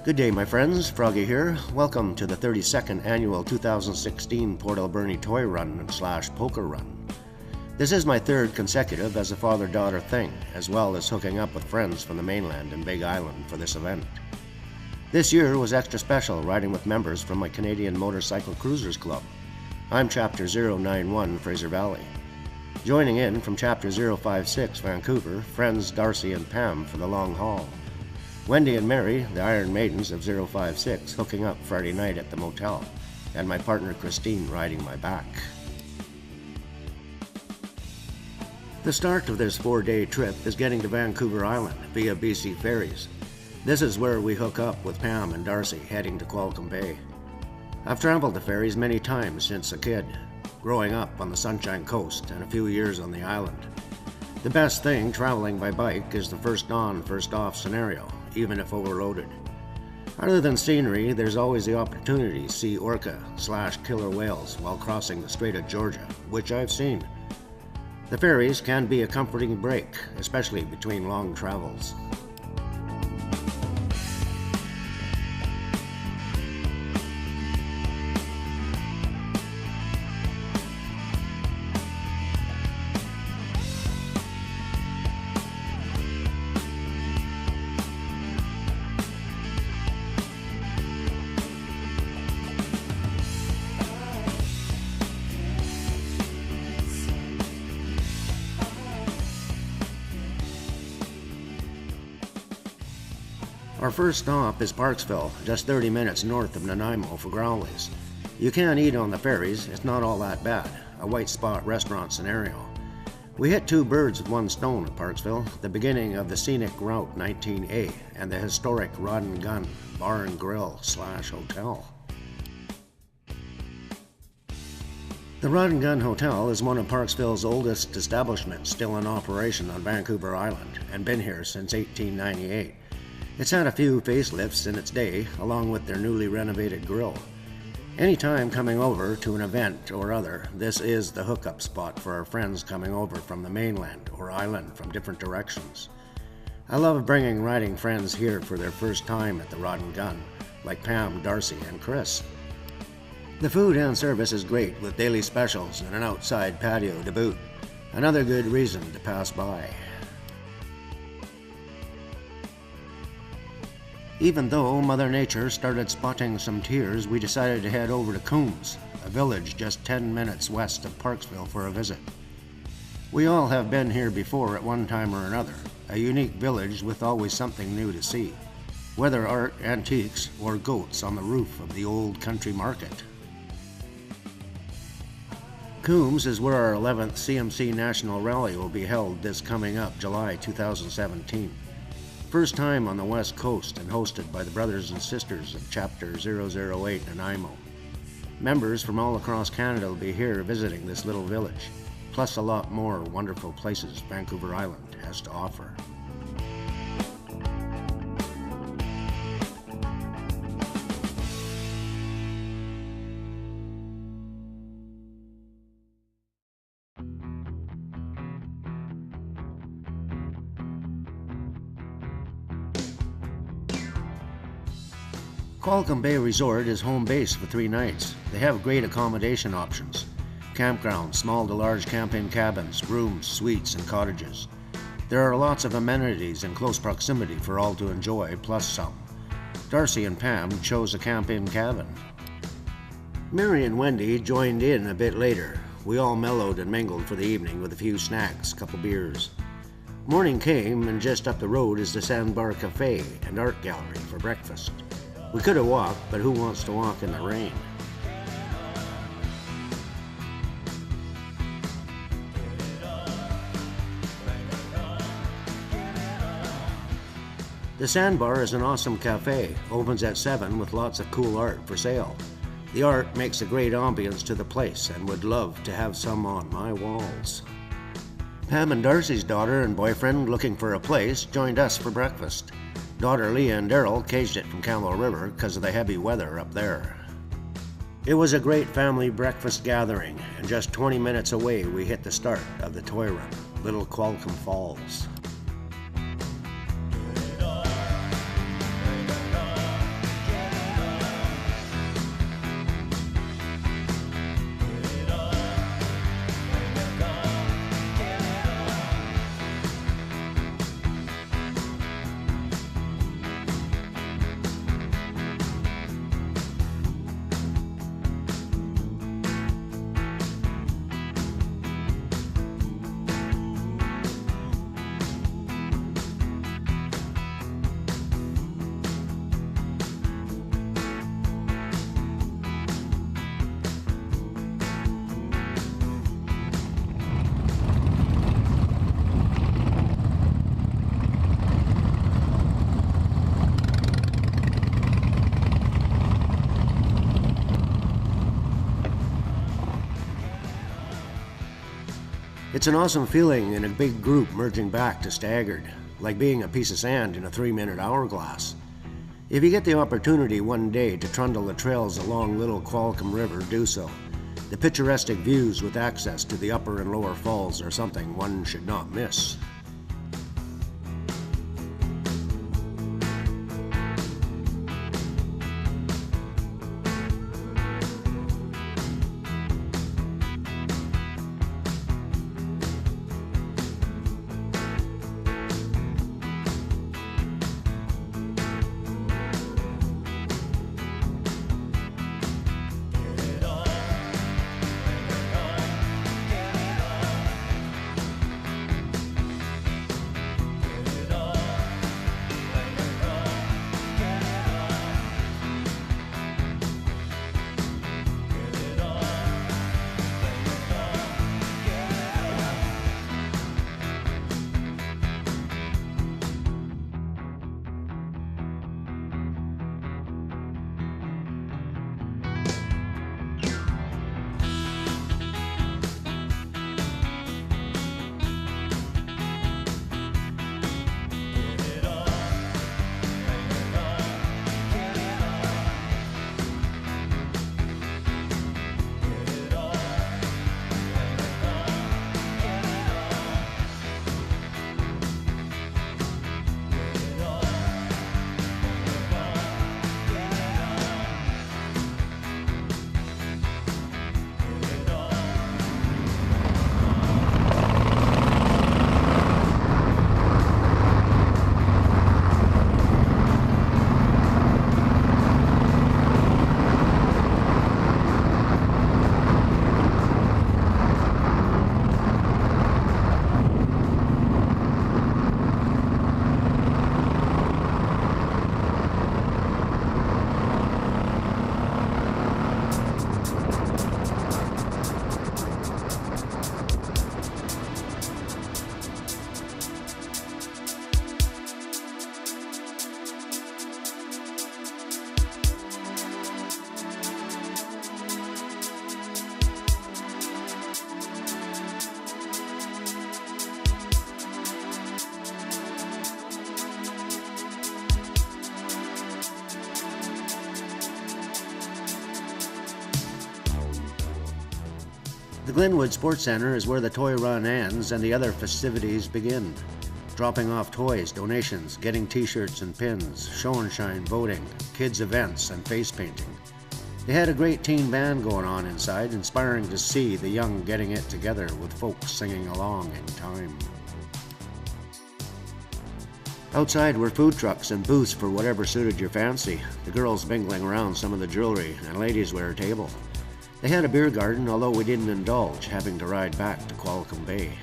Good day, my friends. Froggy here. Welcome to the 32nd annual 2016 Port Alberni Toy Run / Poker Run. This is my third consecutive as a father-daughter thing, as well as hooking up with friends from the mainland and Big Island for this event. This year was extra special riding with members from my Canadian Motorcycle Cruisers Club. I'm Chapter 091 Fraser Valley. Joining in from Chapter 056 Vancouver, friends Darcy and Pam for the long haul. Wendy and Mary, the Iron Maidens of 056, hooking up Friday night at the motel, and my partner Christine riding my back. The start of this 4-day trip is getting to Vancouver Island via BC ferries. This is where we hook up with Pam and Darcy heading to Qualcomm Bay. I've traveled the ferries many times since a kid, growing up on the Sunshine Coast and a few years on the island. The best thing traveling by bike is the first on, first off scenario, even if overloaded. Other than scenery, there's always the opportunity to see orca / killer whales while crossing the Strait of Georgia, which I've seen. The ferries can be a comforting break, especially between long travels. Our first stop is Parksville, just 30 minutes north of Nanaimo for Growlies. You can eat on the ferries, it's not all that bad, a white spot restaurant scenario. We hit two birds with one stone at Parksville, the beginning of the scenic Route 19A and the historic Rod and Gun Bar and Grill / Hotel. The Rod and Gun Hotel is one of Parksville's oldest establishments still in operation on Vancouver Island and been here since 1898. It's had a few facelifts in its day, along with their newly renovated grill. Anytime coming over to an event or other, this is the hookup spot for our friends coming over from the mainland or island from different directions. I love bringing riding friends here for their first time at the Rod and Gun, like Pam, Darcy, and Chris. The food and service is great with daily specials and an outside patio to boot. Another good reason to pass by. Even though Mother Nature started spotting some tears, we decided to head over to Coombs, a village just 10 minutes west of Parksville for a visit. We all have been here before at one time or another, a unique village with always something new to see, whether art, antiques, or goats on the roof of the old country market. Coombs is where our 11th CMC National Rally will be held this coming up July 2017. First time on the West Coast and hosted by the brothers and sisters of Chapter 008 Nanaimo. Members from all across Canada will be here visiting this little village, plus a lot more wonderful places Vancouver Island has to offer. Qualcomm Bay Resort is home base for 3 nights. They have great accommodation options. Campgrounds, small to large camping cabins, rooms, suites, and cottages. There are lots of amenities in close proximity for all to enjoy, plus some. Darcy and Pam chose a camp-in cabin. Mary and Wendy joined in a bit later. We all mellowed and mingled for the evening with a few snacks, couple beers. Morning came, and just up the road is the Sandbar Cafe and Art Gallery for breakfast. We could have walked, but who wants to walk in the rain? The Sandbar is an awesome cafe, opens at 7 with lots of cool art for sale. The art makes a great ambience to the place and would love to have some on my walls. Pam and Darcy's daughter and boyfriend, looking for a place, joined us for breakfast. Daughter Leah and Daryl caged it from Camel River because of the heavy weather up there. It was a great family breakfast gathering, and just 20 minutes away we hit the start of the toy run, Little Qualcomm Falls. It's an awesome feeling in a big group merging back to staggered, like being a piece of sand in a 3-minute hourglass. If you get the opportunity one day to trundle the trails along Little Qualicum River, do so. The picturesque views with access to the upper and lower falls are something one should not miss. The Glenwood Sports Center is where the toy run ends and the other festivities begin. Dropping off toys, donations, getting t-shirts and pins, show and shine voting, kids events, and face painting. They had a great teen band going on inside, inspiring to see the young getting it together with folks singing along in time. Outside were food trucks and booths for whatever suited your fancy, the girls mingling around some of the jewelry and ladies' wear table. They had a beer garden, although we didn't indulge, having to ride back to Qualicum Bay.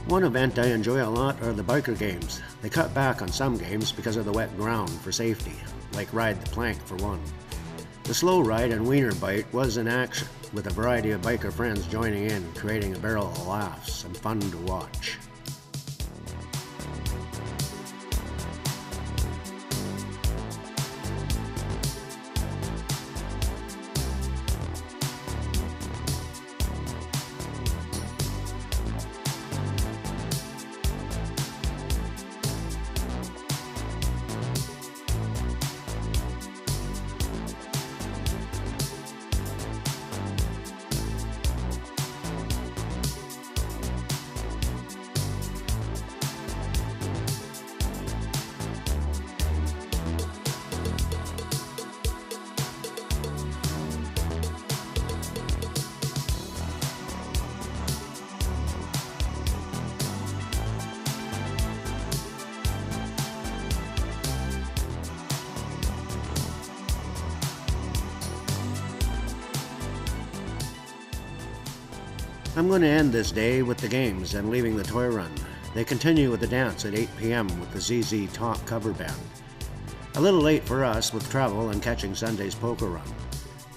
One event I enjoy a lot are the biker games. They cut back on some games because of the wet ground for safety, like Ride the Plank for one. The slow ride and wiener bite was in action, with a variety of biker friends joining in, creating a barrel of laughs and fun to watch. I'm going to end this day with the games and leaving the toy run. They continue with the dance at 8 p.m. with the ZZ Top cover band. A little late for us with travel and catching Sunday's poker run.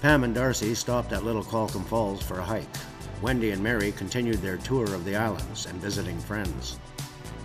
Pam and Darcy stopped at Little Qualicum Falls for a hike. Wendy and Mary continued their tour of the islands and visiting friends.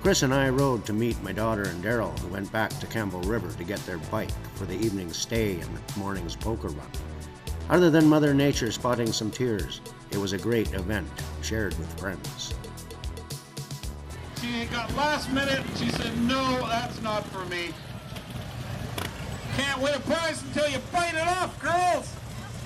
Chris and I rode to meet my daughter and Daryl, who went back to Campbell River to get their bike for the evening's stay and the morning's poker run. Other than Mother Nature spotting some tears, It was a great event, shared with friends. She got last minute, she said, no, that's not for me. Can't win a prize until you bite it off, girls.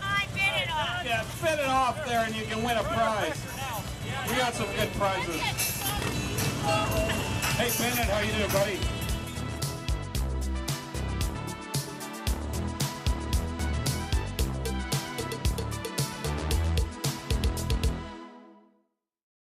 I bit it off. Yeah, spit it off there and you can win a prize. We got some good prizes. Hey, Bennett, how you doing, buddy?